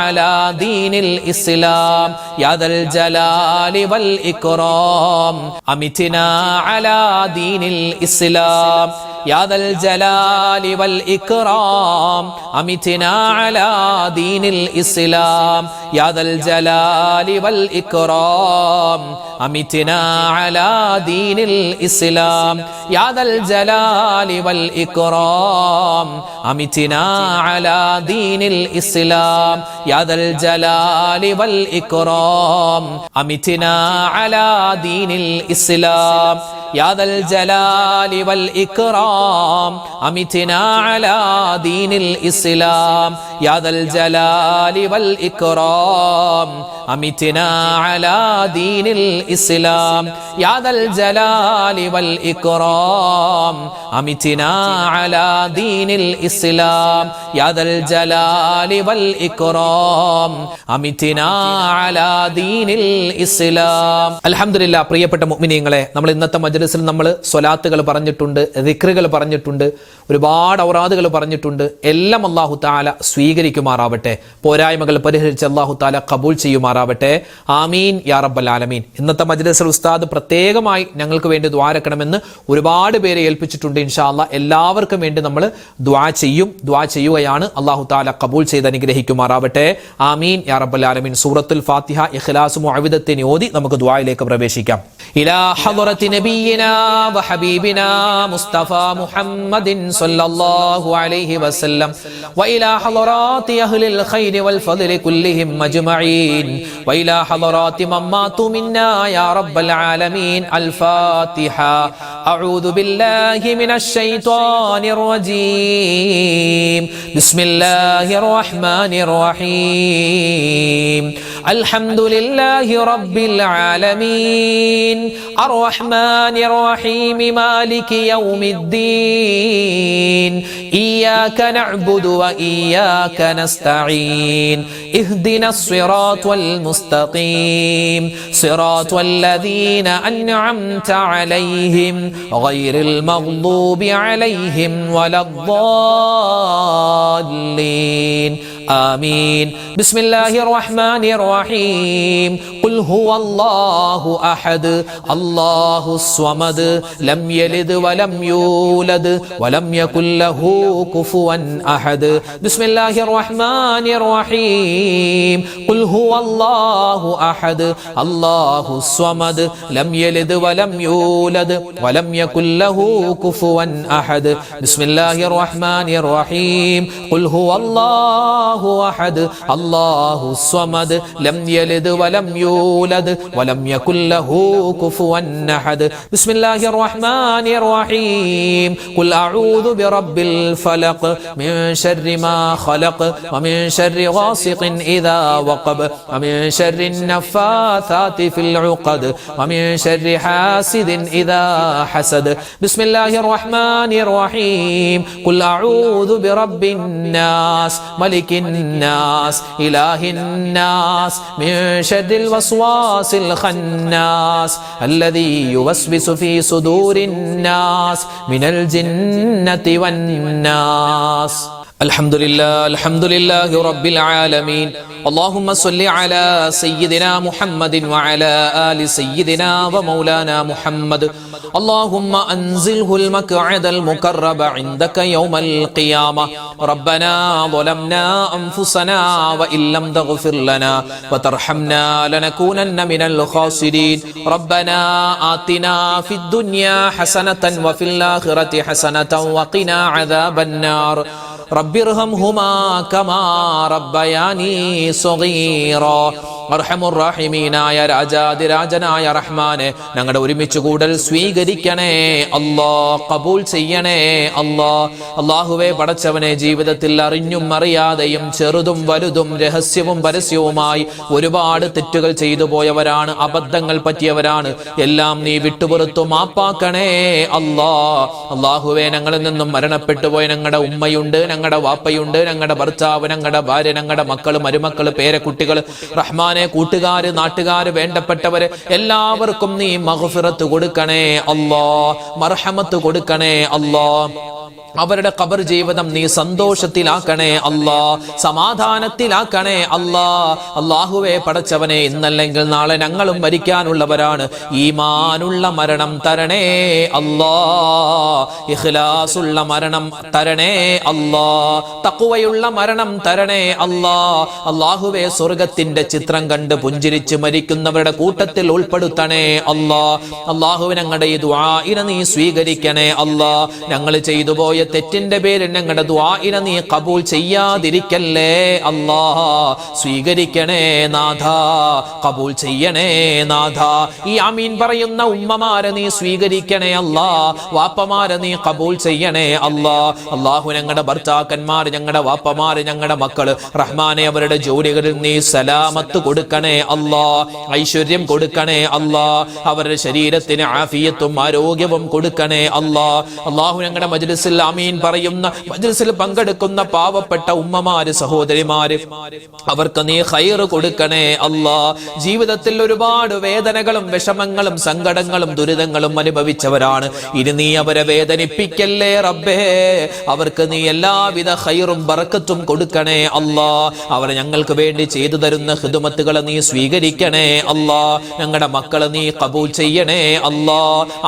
S1: അലാ ദീനിൽ ഇസ്ലാം യാ ദൽ ജലാലി والإكرام أمتنا على دين الإسلام يا ذا الجلال والإكرام أمتنا على دين الإسلام يا ذا الجلال والإكرام أمتنا على دين الإسلام يا ذا الجلال والإكرام أمتنا على دين الإسلام يا ذا الجلال والإكرام أمتنا على دين الإسلام يا ذا الجلال والإكرام أمتنا على دين الإسلام يا ذا الجلال والإكرام أمتنا على دين الإسلام يا ذا الجلال والإكرام أمتنا على دين الإسلام يا ذا الجلال والإكرام أمتنا على دين الإسلام الحمد لله പ്രിയപ്പെട്ട മുഅ്മിനീങ്ങളെ നമ്മൾ ഇന്നത്തെ മജ്‌ലിസിൽ നമ്മൾ സ്വലാത്തുകൾ പറഞ്ഞിട്ടുണ്ട് ദിക്റുകൾ പറഞ്ഞിട്ടുണ്ട് ഒരുപാട് ഔറാദുകൾ പറഞ്ഞിട്ടുണ്ട് എല്ലാം അല്ലാഹു തആല സ്വീകരിക്കുമാറാവട്ടെ പോരായ്മകൾ പരിഹരിച്ച് അല്ലാഹു തആല ഖബൂൽ ചെയ്യുമാറാവട്ടെ ആമീൻ യാ റബ്ബൽ ആലമീൻ ഇന്നത്തെ മജ്‌ലിസിൽ ഉസ്താദ് പ്രത്യേകമായി ഞങ്ങൾക്ക് വേണ്ടി ദുആ രക്കണമെന്ന് ഒരുപാട് പേരെ ഏൽപ്പിച്ചിട്ടുണ്ട് ഇൻഷാ അല്ലാഹ് എല്ലാവർക്കും വേണ്ടി നമ്മൾ ദുആ ചെയ്യുകയാണ് അല്ലാഹു തആല ഖബൂൽ ചെയ്ത് അനുഗ്രഹിക്കുമാറാവട്ടെ ആമീൻ യാ റബ്ബൽ ആലമീൻ സൂറത്തുൽ ഫാത്തിഹ ഇഖ്ലാസ് മുഅവ്വിദത്തിനെ ഓതി നമുക്ക് ദുആയിലേക്ക് പ്രവേശിക്കാം ഇലാ ഹളറത്തി നബിയിനാ വഹബീബിനാ മുസ്തഫ മുഹമ്മദിൻ സല്ലല്ലാഹു അലൈഹി വസല്ലം വഇലാ ഹളറാത്തി അഹ്ലിൽ ഖൈരി വൽ ഫദ്ലി കുല്ലിഹിം അജ്മഈൻ വഇലാ ഹളറാത്തി മമ്മാതു മിന്നാ യാ റബ്ബൽ ആലമീൻ അൽ ഫാത്തിഹ അഊദു ബില്ലാഹി മിനശ് ശൈത്വാനിർ റജീം ബിസ്മില്ലാഹിർ റഹ്മാനിർ റഹീം അൽഹംദുലില്ലാഹി റബ്ബിൽ ആലമീൻ അർറഹ്മാനിർ റഹീം മാലികി യൗമിദ്ദീൻ ഇയ്യാക നഅ്ബുദു വ ഇയ്യാക നസ്തഈൻ ഇഹ്ദിനസ് സിറാത്തൽ മുസ്തഖീം സിറാത്തൽ ലദീന അൻഅംത അലൈഹിം ഗൈറിൽ മഗ്ദൂബി അലൈഹിം വലദ്ദാല്ലീൻ آمين بسم الله الرحمن الرحيم قل هو الله أحد الله الصمد لم يلد ولم يولد ولم يكن له كفوا أحد بسم الله الرحمن الرحيم قل هو الله أحد الله الصمد لم يلد ولم يولد ولم يكن له كفوا أحد بسم الله الرحمن الرحيم قل هو الله أحد الله الصمد لم يلد ولم يولد ولم يكن له كفوا أحد بسم الله الرحمن الرحيم قل أعوذ برب الفلق من شر ما خلق ومن شر غاسق إذا وقب ومن شر النفاثات في العقد ومن شر حاسد إذا حسد بسم الله الرحمن الرحيم قل أعوذ برب الناس ملك الناس إله الناس من شر الوسواس الخناس الذي يوسوس في صدور الناس من الجنة والناس الحمد لله رب العالمين اللهم صل على سيدنا محمد وعلى آل سيدنا ومولانا محمد اللهم أنزله المقعد المقرب عندك يوم القيامة ربنا ظلمنا أنفسنا وإن لم تغفر لنا وترحمنا لنكونن من الخاسرين ربنا آتنا في الدنيا حسنة وفي الآخرة حسنة وقنا عذاب النار رب ارحمهما كما ربياني صغيرا അർഹമുർറഹീമീനായ രാജാതിരാജനായ റഹ്മാനെ ഞങ്ങളുടെ ഒരുമിച്ച് കൂടൽ സ്വീകരിക്കണേ അല്ലാഹ് ഖബൂൽ ചെയ്യണേ അല്ലാഹുവേ പടച്ചവനെ ജീവിതത്തിൽ അറിഞ്ഞും അറിയാതെയും ചെറുതും വലുതും രഹസ്യവും പരസ്യവുമായി ഒരുപാട് തെറ്റുകൾ ചെയ്തു പോയവരാണ് അബദ്ധങ്ങൾ പറ്റിയവരാണ് എല്ലാം നീ വിട്ടുപുറത്തു മാപ്പാക്കണേ അല്ലാഹുവേ ഞങ്ങളിൽ നിന്നും മരണപ്പെട്ടു പോയ ഞങ്ങളുടെ ഉമ്മയുണ്ട് ഞങ്ങളുടെ വാപ്പയുണ്ട് ഞങ്ങളുടെ ഭർത്താവ് ഞങ്ങളുടെ ഭാര്യ ഞങ്ങളുടെ മക്കള് മരുമക്കള് പേരക്കുട്ടികൾ റഹ്മാനെ കൂട്ടുകാര് നാട്ടുകാര് വേണ്ടപ്പെട്ടവര് എല്ലാവർക്കും നീ മഗ്ഫിറത്ത് കൊടുക്കണേ അല്ലാഹ് മർഹമത്ത് കൊടുക്കണേ അല്ലാഹ് അവരുടെ ഖബർ ജീവിതം നീ സന്തോഷത്തിലാക്കണേ അല്ലാ, സമാധാനത്തിലാക്കണേ അല്ലാ. അല്ലാഹുവേ പടച്ചവനെ, ഇന്നല്ലെങ്കിൽ നാളെ ഞങ്ങളും മരിക്കാനുള്ളവരാണ്. ഈമാനുള്ള മരണം തരണേ അല്ലാ, ഇഖ്ലാസുള്ള മരണം തരണേ അല്ലാ, തഖ്വയുള്ള മരണം തരണേ അല്ലാ. അല്ലാഹുവേ സ്വർഗത്തിന്റെ ചിത്രം കണ്ട് പുഞ്ചിരിച്ച് മരിക്കുന്നവരുടെ കൂട്ടത്തിൽ ഉൾപ്പെടുത്തണേ അല്ലാ. അല്ലാഹുവേ ഞങ്ങളുടെ ഈ ദുആഇനെ നീ സ്വീകരിക്കണേ അല്ലാ. ഞങ്ങൾ ചെയ്തു പോയ തെറ്റിന്റെ പേരിൽ ഞങ്ങളുടെ ദുആഇനെ നീ ഖബൂൽ ചെയ്യാതിരിക്കല്ലേ അല്ലാ. സ്വീകരിക്കണേ നാഥ, ഖബൂൽ ചെയ്യണേ നാഥ. ഈ ആമീൻ പറയുന്ന ഉമ്മമാരെ നീ സ്വീകരിക്കണേ അല്ലാ, വാപ്പമാരെ നീ ഖബൂൽ ചെയ്യണേ അല്ലാ. അല്ലാഹു ഞങ്ങളുടെ ഭർത്താക്കന്മാർ, ഞങ്ങളുടെ വാപ്പമാർ, ഞങ്ങളുടെ മക്കള് റഹ്മാനെ അവരുടെ ജോലികളിൽ നീ സലാമത്ത് കൊടുക്കണേ അല്ലാ, ഐശ്വര്യം കൊടുക്കണേ അല്ലാ. അവരുടെ ശരീരത്തിന് ആഫിയത്തും ആരോഗ്യവും കൊടുക്കണേ അല്ലാ. അല്ലാഹു ഞങ്ങളുടെ മജ്ലിസിൽ ആമീൻ പറയുന്ന, മജ്ലിസിൽ പങ്കെടുക്കുന്ന പാവപ്പെട്ട ഉമ്മമാര്, സഹോദരിമാര്, അവർക്ക് നീ ഖൈർ കൊടുക്കണേ അല്ലാ. ജീവിതത്തിൽ ഒരുപാട് വേദനകളും വിഷമങ്ങളും സങ്കടങ്ങളും ദുരിതങ്ങളും അനുഭവിച്ചവരാണ്. ഇനി നീ അവരെ വേദനിപ്പിക്കല്ലേ റബ്ബേ. അവർക്ക് നീ എല്ലാവിധ ഖൈറും ബറക്കത്തും കൊടുക്കണേ അല്ലാ. അവർ ഞങ്ങൾക്ക് വേണ്ടി ചെയ്തു തരുന്ന ഖിദ്മത്തുകളെ നീ സ്വീകരിക്കണേ അല്ലാ. ഞങ്ങളുടെ മക്കളെ നീ ഖബൂൽ ചെയ്യണേ അല്ലാ.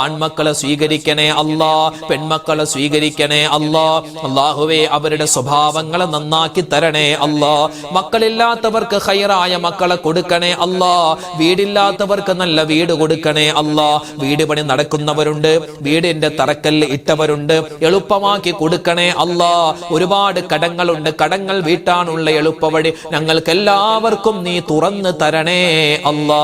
S1: ആൺമക്കളെ സ്വീകരിക്കണേ അല്ലാ, പെൺമക്കളെ സ്വീകരിക്കണേ അല്ലാ. അല്ലാഹുവേ അവരുടെ സ്വഭാവങ്ങളെ നന്നാക്കി തരണേ അല്ലാ. മക്കളില്ലാത്തവർക്ക് ഖൈറായ മക്കളെ കൊടുക്കണേ അല്ലാ. വീടില്ലാത്തവർക്ക് നല്ല വീട് കൊടുക്കണേ അല്ലാ. വീട് പണി നടക്കുന്നവരുണ്ട്, വീടിന്റെ തറക്കല്ല് ഇട്ടവരുണ്ട്, എളുപ്പമാക്കി കൊടുക്കണേ അല്ലാ. ഒരുപാട് കടങ്ങളുണ്ട്, കടങ്ങൾ വീട്ടാനുള്ള എളുപ്പവഴി ഞങ്ങൾക്ക് എല്ലാവർക്കും നീ തുറന്നു തരണേ അല്ലാ.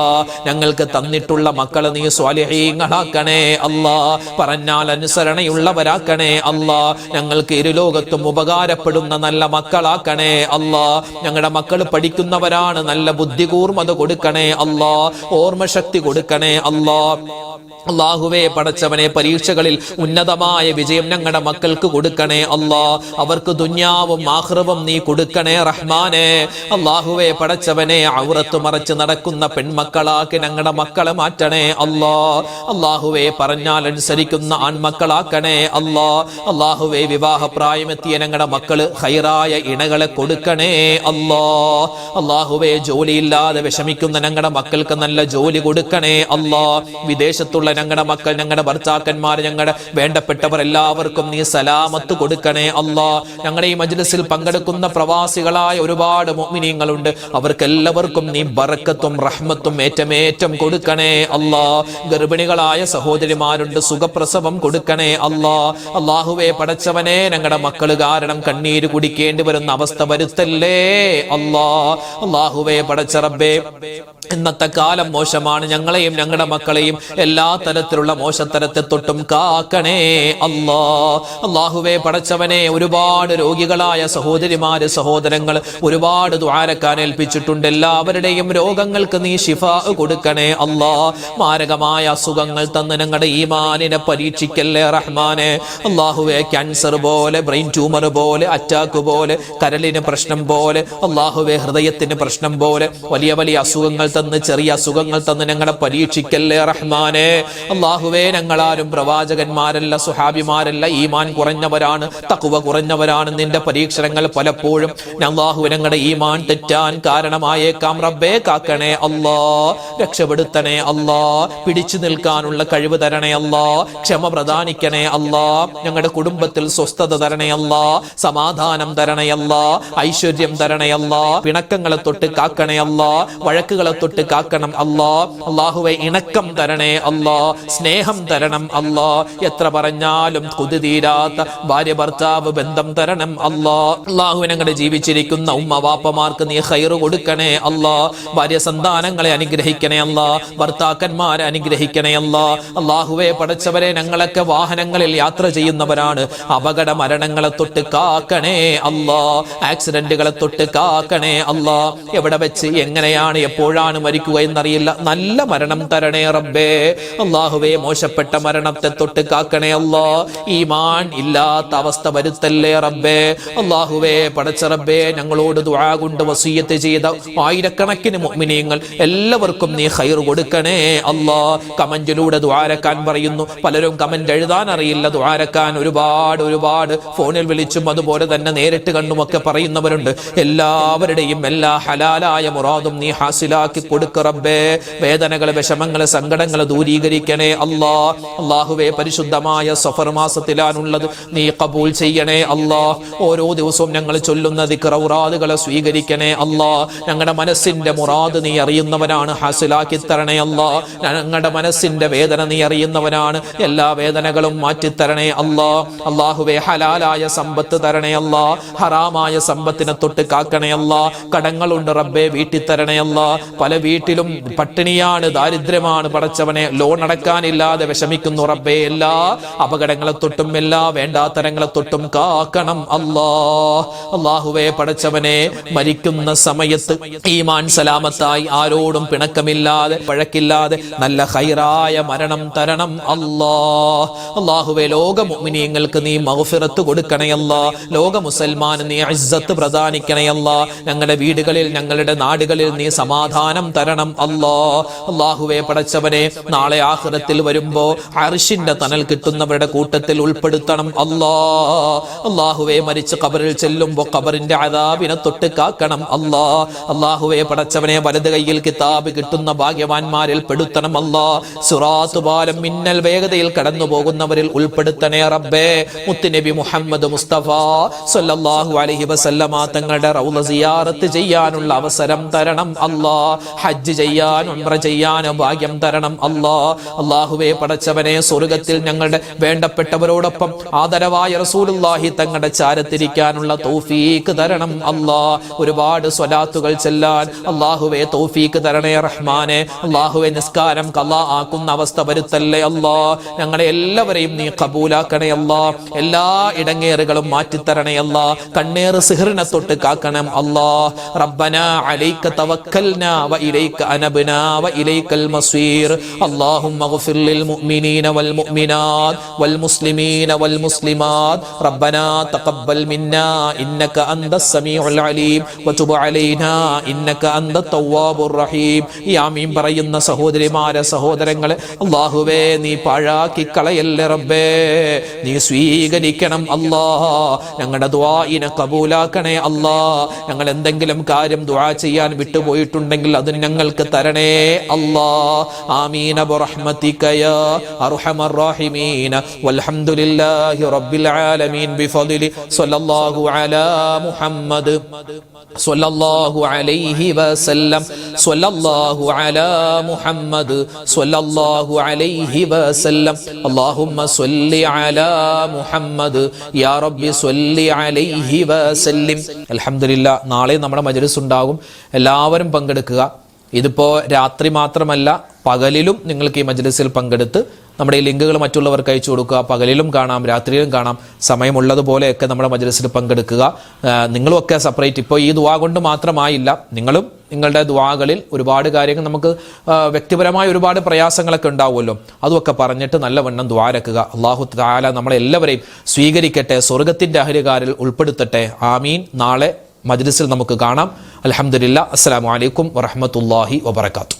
S1: ഞങ്ങൾക്ക് തന്നിട്ടുള്ള മക്കളെ നീ സ്വാലിഹീങ്ങളാക്കണേ അല്ലാ. പറഞ്ഞാൽ അനുസരണയുള്ളവരാക്കണേ അല്ലാ. ഞങ്ങൾക്ക് ഇരുലോകത്തും ഉപകാരപ്പെടുന്ന നല്ല മക്കളാക്കണേ അല്ലാ. ഞങ്ങളുടെ മക്കൾ പഠിക്കുന്നവരാണ്, നല്ല ബുദ്ധി കൂർമ്മത കൊടുക്കണേ അല്ലാ, ഓർമ്മശക്തി കൊടുക്കണേ അല്ലാ. അല്ലാഹുവേ പടച്ചവനെ, പരീക്ഷകളിൽ ഉന്നതമായ വിജയം ഞങ്ങളുടെ മക്കൾക്ക് കൊടുക്കണേ അല്ലാ. അവർക്ക് ദുനിയാവും ആഖിറവും നീ കൊടുക്കണേ റഹ്മാനെ. അല്ലാഹുവേ പടച്ചവനെ, ഔറത്ത് മറച്ച് നടക്കുന്ന പെൺമക്കളാക്കി ഞങ്ങളുടെ മക്കളെ മാറ്റണേ അല്ലാ. അല്ലാഹുവേ പറഞ്ഞാൽ അനുസരിക്കുന്ന ആൺമക്കളാക്കണേ അല്ലാ. അല്ലാഹുവേ വിവാഹപ്രായമെത്തിയ ഞങ്ങളുടെ മക്കള് ഖൈറായ ഇണകളെ കൊടുക്കണേ അല്ലാ. അല്ലാഹുവേ ജോലിയില്ലാതെ വിഷമിക്കുന്ന ഞങ്ങളുടെ മക്കൾക്ക് നല്ല ജോലി കൊടുക്കണേ അല്ലാ. വിദേശത്തുള്ള ഞങ്ങളുടെ മക്കൾ, ഞങ്ങളുടെ ഭർത്താക്കന്മാർ, ഞങ്ങളുടെ വേണ്ടപ്പെട്ടവർ എല്ലാവർക്കും നീ സലാമത്ത് കൊടുക്കണേ അല്ലാ. ഞങ്ങളുടെ ഈ മജ്ലിസിൽ പങ്കെടുക്കുന്ന പ്രവാസികളായ ഒരുപാട് മുഅ്മിനീങ്ങളുണ്ട്, അവർക്കെല്ലാവർക്കും നീ ബറക്കത്തും റഹ്മത്തും ഏറ്റമേറ്റം കൊടുക്കണേ അല്ലാ. ഗർഭിണികളായ സഹോദരിമാരുണ്ട്, സുഖപ്രസവം കൊടുക്കണേ അല്ലാ. അല്ലാഹുവേ പടച്ചവനെ, ഞങ്ങളുടെ മക്കൾ കാരണം കണ്ണീര് കുടിക്കേണ്ടി വരുന്ന അവസ്ഥ വരുത്തല്ലേ അല്ലാ. അല്ലാഹുവേ പടച്ച റബ്ബേ, ഇന്നത്തെ കാലം മോശമാണ്. ഞങ്ങളെയും ഞങ്ങളുടെ മക്കളെയും എല്ലാ തരത്തിലുള്ള മോശത്തരത്തെ തൊട്ടും കാക്കണേ അല്ലാ. അല്ലാഹുവേ പടച്ചവനെ, ഒരുപാട് രോഗികളായ സഹോദരിമാര്, സഹോദരങ്ങൾ ഒരുപാട് ദുആരക്കാൻ ഏൽപ്പിച്ചിട്ടുണ്ട്. എല്ലാവരുടെയും രോഗങ്ങൾക്ക് നീ ശിഫാ കൊടുക്കണേ അല്ലാ. മാരകമായ അസുഖങ്ങൾ തന്ന് ഞങ്ങളുടെ ഈമാനിനെ പരീക്ഷിക്കല്ലേ റഹ്മാനെ. അല്ലാഹുവേ, ക്യാൻസർ പോലെ, ബ്രെയിൻ ട്യൂമർ പോലെ, അറ്റാക്ക് പോലെ, കരളിന് പ്രശ്നം പോലെ, അല്ലാഹുവേ ഹൃദയത്തിന് പ്രശ്നം പോലെ വലിയ വലിയ അസുഖങ്ങൾ തന്ന്, ചെറിയ അസുഖങ്ങൾ തന്ന് ഞങ്ങളെ പരീക്ഷിക്കല്ലേ റഹ്മാനെ. അല്ലാഹുവേ, ഞങ്ങളാരും പ്രവാചകന്മാരല്ല, സുഹാബിമാരല്ല, ഈമാൻ കുറഞ്ഞവരാണ്, തഖ്വ കുറഞ്ഞവരാണ്. നിന്റെ പരീക്ഷണങ്ങൾ പലപ്പോഴും അല്ലാഹു ഞങ്ങളുടെ ഈമാൻ തെറ്റാൻ കാരണമായേക്കാം റബ്ബേ. കാക്കണേ അല്ലാ, രക്ഷപ്പെടുത്തണേ അല്ലാ, പിടിച്ചു നിൽക്കാനുള്ള കഴിവ് തരണേ അല്ലാ, ക്ഷമ പ്രദാനിക്കണേ അല്ലാ. ഞങ്ങളുടെ കുടുംബത്തിൽ സ്വസ്ഥത തരണേ അല്ലാ, സമാധാനം തരണേ അല്ലാ, ഐശ്വര്യം തരണേ അല്ലാ. പിണക്കങ്ങളെ തൊട്ട് കാക്കണേ അല്ലാ, വഴക്കുകളെ തൊട്ട് കാക്കണം അല്ലാ. അല്ലാഹുവേ, ഇണക്കം തരണേ അല്ലാ, സ്നേഹം തരണം അല്ലാ. എത്ര പറഞ്ഞാലും കൊതി തീരാത്ത ഭാര്യ ഭർത്താവ് ബന്ധം തരണം അല്ലാ. അല്ലാഹു ഞങ്ങളുടെ ജീവിച്ചിരിക്കുന്ന ഉമ്മ വാപ്പമാർക്ക് നീ ഖൈർ കൊടുക്കണേ അല്ലാ. ഭാര്യ സന്താനങ്ങളെ അനുഗ്രഹിക്കണേ അല്ലാ, ഭർത്താക്കന്മാരെ അനുഗ്രഹിക്കണേ അല്ലാ. അല്ലാഹുവേ പടച്ചവരെ, ഞങ്ങളൊക്കെ വാഹനങ്ങളിൽ യാത്ര ചെയ്യുന്നവരാണ്. അപകട മരണങ്ങളെ തൊട്ട് കാക്കണേ അല്ലാ, ആക്സിഡന്റുകളെ തൊട്ട് കാക്കണേ അല്ലാ. എവിടെ വെച്ച് എങ്ങനെയാണ് എപ്പോഴാണ് മരിക്കുക എന്നറിയില്ല, നല്ല മരണം തരണേ റബ്ബേ. അല്ലാഹുവേ മോശപ്പെട്ട മരണത്തെ തൊട്ട് കാക്കണേ അല്ലാ. ഈമാൻ ഇല്ലാത്ത അവസ്ഥ വരുത്തല്ലേ റബ്ബേ. അല്ലാഹുവേ പടച്ച റബ്ബേ, ഞങ്ങളോട് ദുആ കൊണ്ട് വസിയ്യത്ത് ചെയ്ത ആയിരക്കണക്കിന് മുഅ്മിനീങ്ങൾ എല്ലാവർക്കും നീ ഖൈർ കൊടുക്കണേ അല്ലാ. കമന്റിലൂടെ ദുആരക്കാൻ പറയുന്നു. പലരും കമന്റ് എഴുതാൻ അറിയില്ല, ദുആരക്കാൻ ഒരുപാട് ഫോണിൽ വിളിച്ചും അതുപോലെ തന്നെ നേരിട്ട് കണ്ടുമൊക്കെ പറയുന്നവരുണ്ട്. എല്ലാവരുടെയും എല്ലാ ഹലാലായ മുറാദും നീ ഹാസിലാക്കി കൊടുക്ക റബ്ബേ. വേദനകളെ, വിഷമങ്ങളെ, സങ്കടങ്ങളെ ദൂരീകരിക്കണേ അല്ലാ. അല്ലാഹുവേ പരിശുദ്ധമായ സഫർ മാസത്തിലാണുള്ളത്, നീ ഖബൂൽ ചെയ്യണേ അല്ലാ. ഓരോ ദിവസവും ഞങ്ങൾ ചൊല്ലുന്ന ദിക്ർ ഔറാദുകളെ സ്വീകരിക്കണേ അല്ലാ. ഞങ്ങളുടെ മനസ്സിന്റെ മുറാദ് നീ അറിയുന്നവനാണ്, ഹാസിലാക്കി തരണേ അല്ലാ. ഞങ്ങളുടെ മനസ്സിന്റെ വേദന നീ അറിയുന്നവനാണ്, എല്ലാ വേദനകളും മാറ്റിത്തരണേ അല്ലാ. അല്ലാഹുവേ ഹലാലായ സമ്പത്ത് തരണേ അല്ലാ. ഹറാമായ സമ്പത്തിനെ തൊട്ട് കാക്കണേ അല്ലാ. കടങ്ങളുണ്ട് റബ്ബേ, വീട്ടിൽ തരണേ അല്ലാ. പല വീട്ടിലും പട്ടിണിയാണ്, ദാരിദ്ര്യമാണ് പടച്ചവനെ, ലോൺ അടക്കാനില്ലാതെ വിഷമിക്കുന്നു റബ്ബേ. എല്ലാ അപകടങ്ങളെ തൊട്ടും എല്ലാ വേണ്ടാത്തരങ്ങളെ തൊട്ടും കാക്കണം അല്ലാ. അല്ലാഹുവേ പടച്ചവനെ, മരിക്കുന്ന സമയത്ത് ഈമാൻ സലാമത്തായി ആരോടും പിണക്കമില്ലാതെ വഴക്കില്ലാതെ നല്ല ഖൈറായ മരണം തരണം അല്ലാ. അല്ലാഹുവേ ലോക മുഅ്മിനീങ്ങൾക്ക് നീ മഗ്ഫിറത്ത് കൊടുക്കണേ അല്ലാ. ലോക മുസൽമാന് നീ ഇസ്സത്ത് പ്രദാനിക്കണേ അല്ലാ. ഞങ്ങളുടെ വീടുകളിൽ, ഞങ്ങളുടെ നാടുകളിൽ നീ സമാധാനം തരണം അല്ലാ. അല്ലാഹുവേ പടച്ചവനെ, നാളെ ആഖിറത്തിൽ വരുമ്പോ അർശിന്റെ തണൽ കിട്ടുന്നവരുടെ കൂട്ടത്തിൽ ഉൾപ്പെടുത്തണം അല്ലാ. അല്ലാഹുവേ മരിച്ച് ഖബറിൽ ചെല്ലുമ്പോ ഖബറിന്റെ അദാബിനെ തൊട്ട് കാക്കണം അല്ലാ. അല്ലാഹുവേ പടച്ചവനെ, വലത് കയ്യിൽ കിതാബ് കിട്ടുന്ന ഭാഗ്യവാന്മാരിൽ പെടുത്തണം അല്ലാ. സിറാത്ത് പാലം മിന്നൽ വേഗതയിൽ കടന്നു പോകുന്നവരിൽ ഉൾപ്പെടുത്തണേ റബ്ബേ. മുത്തുനബി മുഹമ്മദ് മുസ്തഫ സല്ലല്ലാഹു അലൈഹി വസല്ലമ തങ്ങളുടെ റൗള സിയാറത്ത് ചെയ്യാനുള്ള അവസരം തരണം അല്ലാ. ഹജ്ജ് ചെയ്യാൻ, ഉംറ ചെയ്യാൻ ഭാഗ്യം തരണം അല്ലാ. അല്ലാഹുവേ പടച്ചവനെ, സ്വർഗ്ഗത്തിൽ ഞങ്ങളുടെ വേണ്ടപ്പെട്ടവരോടൊപ്പം ആദരവായ റസൂലുള്ളാഹി തങ്ങളുടെ ചാരത്തിരിക്കാനുള്ള തൗഫീഖ് തരണം അല്ലാ. ഒരുപാട് സ്വലാത്തുകൾ ചെല്ലാൻ അല്ലാഹുവേ തൗഫീഖ് തരണേ റഹ്മാനെ. അല്ലാഹുവേ നിസ്കാരം ഖളാ ആക്കുന്ന അവസ്ഥ വരുത്തല്ലേ അല്ലാ. ഞങ്ങളെ എല്ലാവരെയും നീ ഖബൂലാക്കണേ അല്ലാ. എല്ലാ ഇടങ്ങേറുകളും മാറ്റിത്തരണേ അല്ലാ. കണ്ണേറ് സിഹ്റിനെ തൊട്ട് കാക്കണം അല്ലാ. റബ്ബനാ അലൈക തവക്കൽനാ വ ഇലൈക അനബ്നാ വ ഇലൈകൽ മസീർ. അല്ലാഹുമ്മഗ്ഫിർ ലിൽ മുഅ്മിനീന വൽ മുഅ്മിനാത് വൽ മുസ്ലിമീന വൽ മുസ്ലിമാത്. റബ്ബനാ തഖബ്ബൽ മിന്നാ ഇന്നക അന്തസ് സമീഉൽ അലീം വതുബ് അലൈനാ ഇന്നക അന്തത് തവ്വാബുർ റഹീം. ഈ ആമീൻ പറയുന്ന സഹോദരിമാരെ, സഹോദരങ്ങളെ, അല്ലാഹുവേ നീ പാഴാക്കി കളയല്ലേ റബ്ബേ. നീ സ്വീകരിക്കണം അല്ലാ. ഞങ്ങളുടെ ദുആഇനെ ഖബൂലാക്കണേ അല്ലാ. ഞങ്ങൾ എന്തെങ്കിലും കാര്യം ദുആ ചെയ്യാൻ വിട്ടുപോയിട്ടുണ്ടെങ്കിൽ അത് ഞങ്ങൾക്ക് തരണേ അല്ലാ. ആമീൻ ബിറഹ്മതിക യാ അർഹമർ റഹീമീൻ. വൽഹംദുലില്ലാഹി റബ്ബിൽ ആലമീൻ ബിഫദ്ലി സ്വല്ലല്ലാഹു അലാ മുഹമ്മദ് സ്വല്ലല്ലാഹു അലൈഹി വസല്ലം. സ്വല്ലല്ലാഹു അലാ മുഹമ്മദ് സ്വല്ലല്ലാഹു അലൈഹി വസല്ലം. അല്ലാഹുമ്മ സ്വല്ലി അലാ മുഹമ്മദ് യാ റബ്ബി സ്വല്ലി അലൈഹി വസല്ലിം. അൽഹംദുലില്ലാഹ്, നാളെ നമ്മുടെ മജ്‌ലിസ് ഉണ്ടാകും. എല്ലാവരും പങ്കെടുക്കുക. ഇതിപ്പോ രാത്രി മാത്രമല്ല, പകലിലും നിങ്ങൾക്ക് ഈ മജ്‌ലിസിൽ പങ്കെടുത്ത് നമ്മുടെ ഈ ലിങ്കുകൾ മറ്റുള്ളവർക്ക് അയച്ചു കൊടുക്കുക. പകലിലും കാണാം, രാത്രിയിലും കാണാം. സമയമുള്ളതുപോലെയൊക്കെ നമ്മുടെ മജ്‌ലിസിൽ പങ്കെടുക്കുക. നിങ്ങളുമൊക്കെ സെപ്പറേറ്റ്, ഇപ്പോൾ ഈ ദുആ കൊണ്ട് മാത്രമായില്ല, നിങ്ങളും നിങ്ങളുടെ ദുആകളിൽ ഒരുപാട് കാര്യങ്ങൾ, നമുക്ക് വ്യക്തിപരമായ ഒരുപാട് പ്രയാസങ്ങളൊക്കെ ഉണ്ടാവുമല്ലോ, അതുമൊക്കെ പറഞ്ഞിട്ട് നല്ലവണ്ണം ദുആരക്കുക. അല്ലാഹു തആല നമ്മളെല്ലാവരെയും സ്വീകരിക്കട്ടെ, സ്വർഗ്ഗത്തിന്റെ അഹ്ലുകാരിൽ ഉൾപ്പെടുത്തട്ടെ. ആമീൻ. നാളെ മജ്‌ലിസിൽ നമുക്ക് കാണാം. അൽഹംദുലില്ലാഹ്. അസ്സലാമു അലൈക്കും വറഹ്മത്തുള്ളാഹി വബറകാതുഹു.